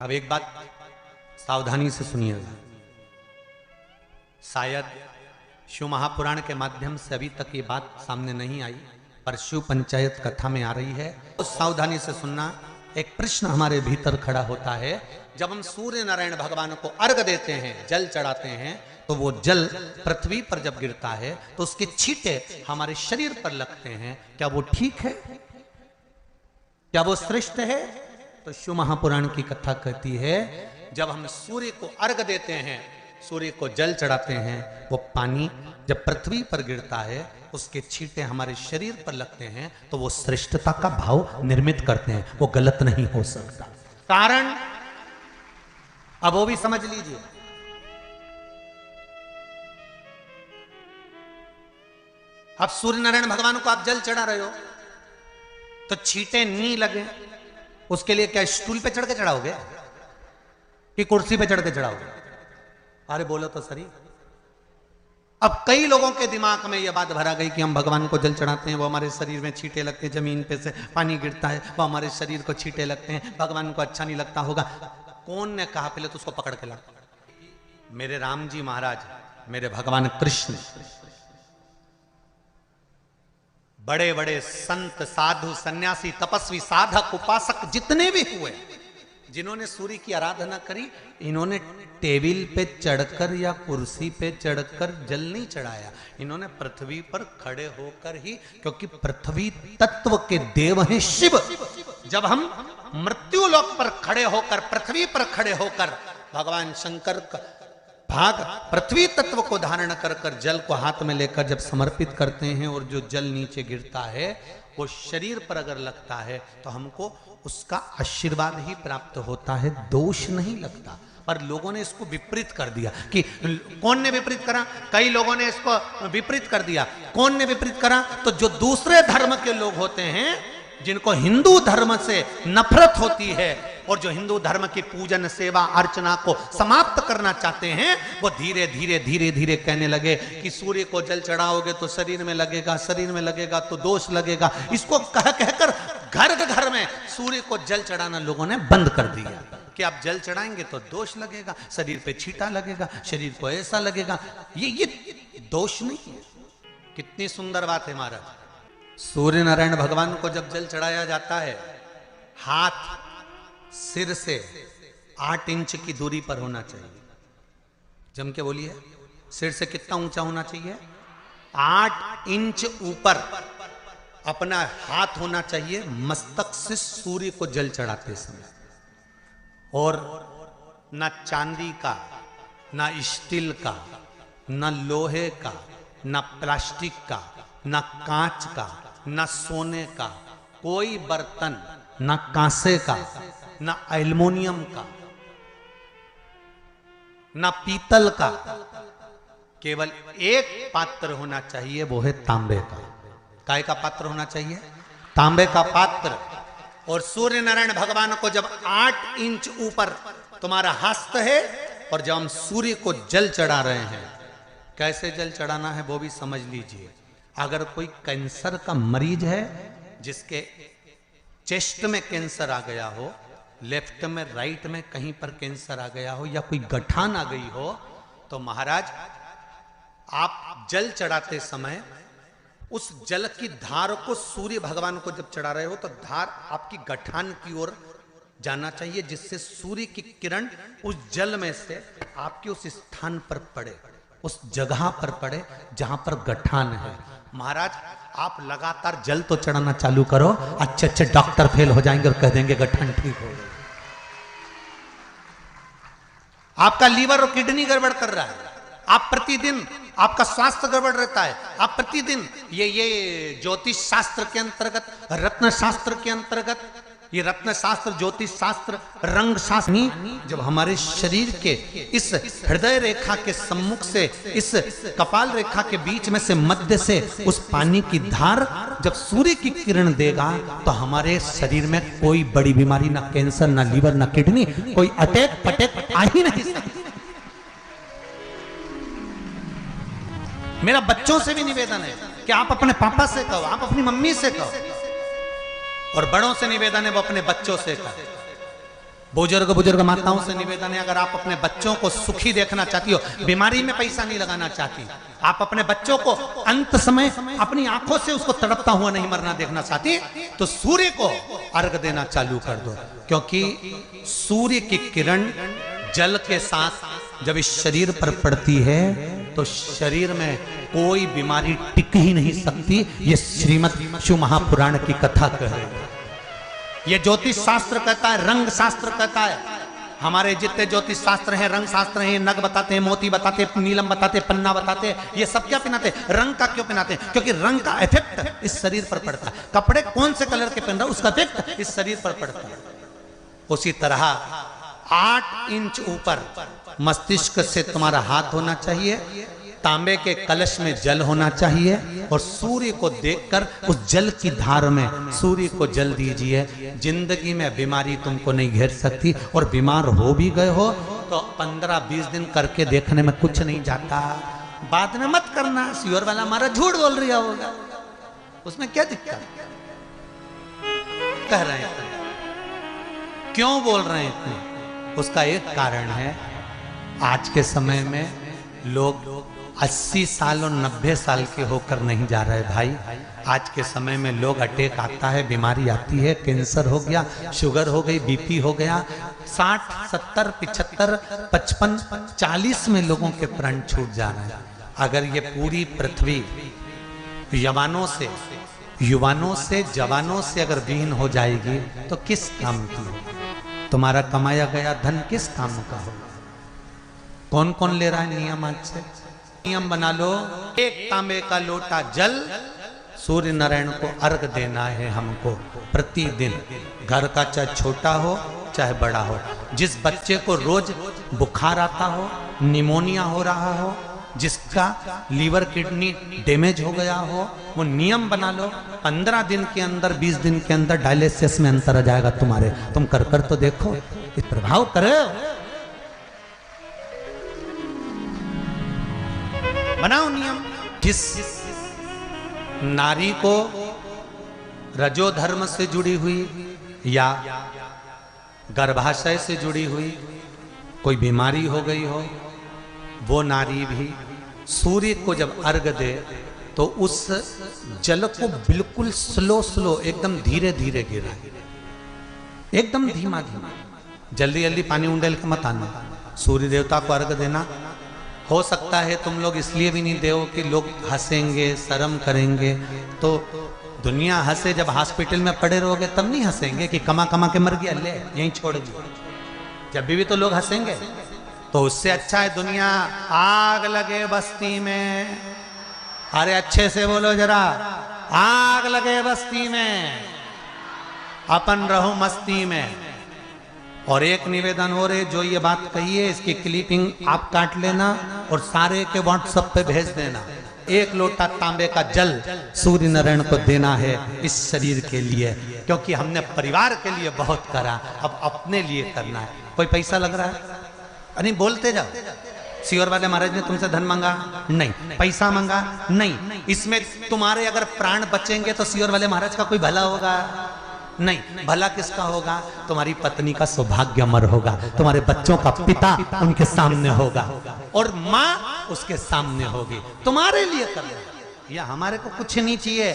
अब एक बात सावधानी से सुनिएगा। शायद शिव महापुराण के माध्यम से अभी तक ये बात सामने नहीं आई, पर शिव पंचायत कथा में आ रही है। तो सावधानी से सुनना। एक प्रश्न हमारे भीतर खड़ा होता है, जब हम सूर्य नारायण भगवान को अर्घ देते हैं, जल चढ़ाते हैं, तो वो जल पृथ्वी पर जब गिरता है तो उसके छींटे हमारे शरीर पर लगते हैं। क्या वो ठीक है? क्या वो श्रेष्ठ है? तो शिव महापुराण की कथा कहती है, जब हम सूर्य को अर्घ देते हैं, सूर्य को जल चढ़ाते हैं, वो पानी जब पृथ्वी पर गिरता है, उसके छींटे हमारे शरीर पर लगते हैं, तो वो श्रेष्ठता का भाव निर्मित करते हैं। वो गलत नहीं हो सकता। कारण अब वो भी समझ लीजिए। अब सूर्य नारायण भगवान को आप जल चढ़ा रहे हो तो छींटे नहीं लगे, उसके लिए क्या स्टूल पे चढ़ के चढ़ाओगे कि कुर्सी पे चढ़ के चढ़ाओगे? अरे बोलो तो सही। अब कई लोगों के दिमाग में यह बात भरा गई कि हम भगवान को जल चढ़ाते हैं, वो हमारे शरीर में छींटे लगते हैं, जमीन पे से पानी गिरता है, वो हमारे शरीर को छींटे लगते हैं, भगवान को अच्छा नहीं लगता होगा। कौन ने कहा? पहले तो उसको पकड़ के ला। मेरे राम जी महाराज, मेरे भगवान कृष्ण, बड़े बड़े संत, साधु, सन्यासी, तपस्वी, साधक, उपासक जितने भी हुए, जिन्होंने सूर्य की आराधना करी, इन्होंने टेबल पे चढ़कर या कुर्सी पे चढ़कर जल नहीं चढ़ाया। इन्होंने पृथ्वी पर खड़े होकर ही, क्योंकि पृथ्वी तत्व के देव हैं शिव। जब हम मृत्यु लोक पर खड़े होकर, पृथ्वी पर खड़े होकर भगवान शंकर का भाग पृथ्वी तत्व को धारण कर कर जल को हाथ में लेकर जब समर्पित करते हैं, और जो जल नीचे गिरता है वो शरीर पर अगर लगता है तो हमको उसका आशीर्वाद ही प्राप्त होता है, दोष नहीं लगता। पर लोगों ने इसको विपरीत कर दिया। कि कौन ने विपरीत करा? कई लोगों ने इसको विपरीत कर दिया। कौन ने विपरीत करा? तो जो दूसरे धर्म के लोग होते हैं, जिनको हिंदू धर्म से नफरत होती है और जो हिंदू धर्म की पूजन, सेवा, अर्चना को समाप्त करना चाहते हैं, वो धीरे धीरे धीरे धीरे कहने लगे कि सूर्य को जल चढ़ाओगे तो शरीर में लगेगा, शरीर में लगेगा तो दोष लगेगा। इसको कह कहकर घर घर में सूर्य को जल चढ़ाना लोगों ने बंद कर दिया कि आप जल चढ़ाएंगे तो दोष लगेगा, शरीर पे छींटा लगेगा, शरीर को ऐसा लगेगा। ये दोष नहीं है। कितनी सुंदर बात है महाराज। सूर्य नारायण भगवान को जब जल चढ़ाया जाता है, हाथ सिर से 8 इंच की दूरी पर होना चाहिए। जम के बोलिए, सिर से कितना ऊंचा होना चाहिए? 8 इंच ऊपर अपना हाथ होना चाहिए मस्तक से सूर्य को जल चढ़ाते समय। और ना चांदी का, ना स्टील का, ना लोहे का, ना प्लास्टिक का, ना कांच का, ना सोने का कोई बर्तन, ना कांसे का, ना एल्युमिनियम का, ना पीतल का, केवल एक पात्र होना चाहिए, वो है तांबे का। काय का पात्र होना चाहिए? तांबे का पात्र। और सूर्य नारायण भगवान को जब 8 इंच ऊपर तुम्हारा हस्त है, और जब हम सूर्य को जल चढ़ा रहे हैं, कैसे जल चढ़ाना है वो भी समझ लीजिए। अगर कोई कैंसर का मरीज है, जिसके चेस्ट में कैंसर आ गया हो, लेफ्ट में, राइट में कहीं पर कैंसर आ गया हो, या कोई गठान आ गई हो, तो महाराज आप जल चढ़ाते समय उस जल की धार को सूर्य भगवान को जब चढ़ा रहे हो, तो धार आपकी गठान की ओर जाना चाहिए, जिससे सूर्य की किरण उस जल में से आपके उस स्थान पर पड़े, उस जगह पर पड़े जहां पर गठान है। महाराज आप लगातार जल तो चढ़ाना चालू करो, अच्छे अच्छे डॉक्टर फेल हो जाएंगे और कह देंगे गठान ठीक हो गई। आपका लीवर और किडनी गड़बड़ कर रहा है, आप प्रतिदिन, आपका स्वास्थ्य गड़बड़ रहता है, आप प्रतिदिन ये ज्योतिष शास्त्र के अंतर्गत, रत्न शास्त्र के अंतर्गत, ये रत्न शास्त्र, ज्योतिष शास्त्र, रंग शास्त्र नहीं, जब हमारे शरीर के इस हृदय रेखा के सम्मुख से, इस कपाल रेखा के बीच में से, मध्य से उस पानी की धार जब सूर्य की किरण देगा, तो हमारे शरीर में कोई बड़ी बीमारी, ना कैंसर, ना लीवर, ना किडनी, कोई अटैक पटैक आ ही नहीं सकती। मेरा बच्चों से भी निवेदन है कि आप अपने पापा से कहो, आप अपनी मम्मी से कहो, और बड़ों से निवेदन है वो अपने बच्चों से कहें। बुजुर्ग माताओं से निवेदन है, अगर आप अपने बच्चों को सुखी देखना चाहती हो, बीमारी में पैसा नहीं लगाना चाहती, आप अपने बच्चों को अंत समय अपनी आंखों से उसको तड़पता हुआ नहीं मरना देखना चाहती, तो सूर्य को अर्घ देना चालू कर दो। क्योंकि सूर्य की किरण जल के साथ जब इस शरीर पर पड़ती है तो शरीर में कोई बीमारी टिक ही नहीं सकती। ये श्रीमद् शिव महापुराण की कथा कह रही है। ये ज्योतिष शास्त्र कहता है, रंग शास्त्र कहता है। हमारे जितने ज्योतिष शास्त्र हैं, रंग शास्त्र हैं, नग बताते हैं, मोती बताते हैं, नीलम बताते हैं, पन्ना बताते हैं, ये सब क्या पहनाते हैं? रंग का क्यों पहनाते हैं? क्योंकि रंग का इफेक्ट इस शरीर पर पड़ता है। कपड़े कौन से कलर के पहन रहा है उसका इफेक्ट इस शरीर पर पड़ता है। उसी तरह 8 इंच ऊपर मस्तिष्क से तुम्हारा हाथ होना चाहिए, तांबे के कलश में जल होना चाहिए, और सूर्य को देखकर उस जल की धार में सूर्य को जल दीजिए। जिंदगी में बीमारी तुमको नहीं घेर सकती, और बीमार हो भी गए हो तो 15-20 दिन करके देखने में कुछ नहीं जाता। बाद में मत करना, श्योर वाला हमारा झूठ बोल रहा होगा, उसमें क्या दिक्कत कह रहे हैं? क्यों बोल रहे हैं इतने? उसका एक कारण है, आज के समय में लोग 80 साल और 90 साल के होकर नहीं जा रहे भाई। आज के समय में लोग अटैक आता है, बीमारी आती है, कैंसर हो गया, शुगर हो गई, बीपी हो गया, 60, 70, 75, 55, 40 में लोगों के प्राण छूट जा रहे हैं। अगर ये पूरी पृथ्वी युवानों से जवानों से अगर विहीन हो जाएगी तो किस काम की? तुम्हारा कमाया गया धन किस काम का हो? कौन कौन ले रहा है नियम? आज से नियम बना लो, एक तांबे का लोटा जल सूर्य नारायण को अर्घ देना है हमको प्रतिदिन। घर का चाहे छोटा हो चाहे बड़ा हो, जिस बच्चे को रोज बुखार आता हो, निमोनिया हो रहा हो, जिसका लीवर किडनी डैमेज हो गया हो, वो नियम बना लो, 15 दिन के अंदर 20 दिन के अंदर डायलिसिस में अंतर आ जाएगा तुम्हारे। तुम कर तो देखो, इस प्रभाव करो। बनाओ नियम। जिस नारी को रजो धर्म से जुड़ी हुई या गर्भाशय से जुड़ी हुई कोई बीमारी हो गई हो, वो नारी भी सूर्य को जब अर्घ दे तो उस जल को बिल्कुल स्लो एकदम धीरे धीरे गिरा, एकदम धीमा धीमा, जल्दी जल्दी पानी उंडेल के मत आना। सूर्य देवता को अर्घ देना। हो सकता है तुम लोग इसलिए भी नहीं दो कि लोग हंसेंगे, शर्म करेंगे। तो दुनिया हंसे, जब हॉस्पिटल में पड़े रहोगे तब नहीं हंसेंगे कि कमा के मर गया, ले यहीं छोड़ दिया। जब भी तो लोग हंसेंगे। तो उससे अच्छा है दुनिया आग लगे बस्ती में। अरे अच्छे से बोलो जरा, आग लगे बस्ती में, अपन रहो मस्ती में। और एक निवेदन हो रहे, जो ये बात कही है इसकी क्लिपिंग आप काट लेना और सारे के व्हाट्सएप पे भेज देना। 1 लोटा तांबे का जल सूर्य नारायण को देना है इस शरीर के लिए, क्योंकि हमने परिवार के लिए बहुत करा, अब अपने लिए करना है। कोई पैसा लग रहा है? नहीं, बोलते जाओ। सियोर वाले महाराज ने तुमसे धन मांगा? नहीं। पैसा मांगा? नहीं। इसमें तुम्हारे अगर प्राण बचेंगे तो सियोर वाले महाराज का कोई भला होगा? नहीं। भला किसका होगा? तुम्हारी पत्नी का सौभाग्य अमर होगा, तुम्हारे बच्चों का पिता उनके सामने होगा, और माँ उसके सामने होगी। तुम्हारे लिए कर, या हमारे को कुछ नहीं चाहिए।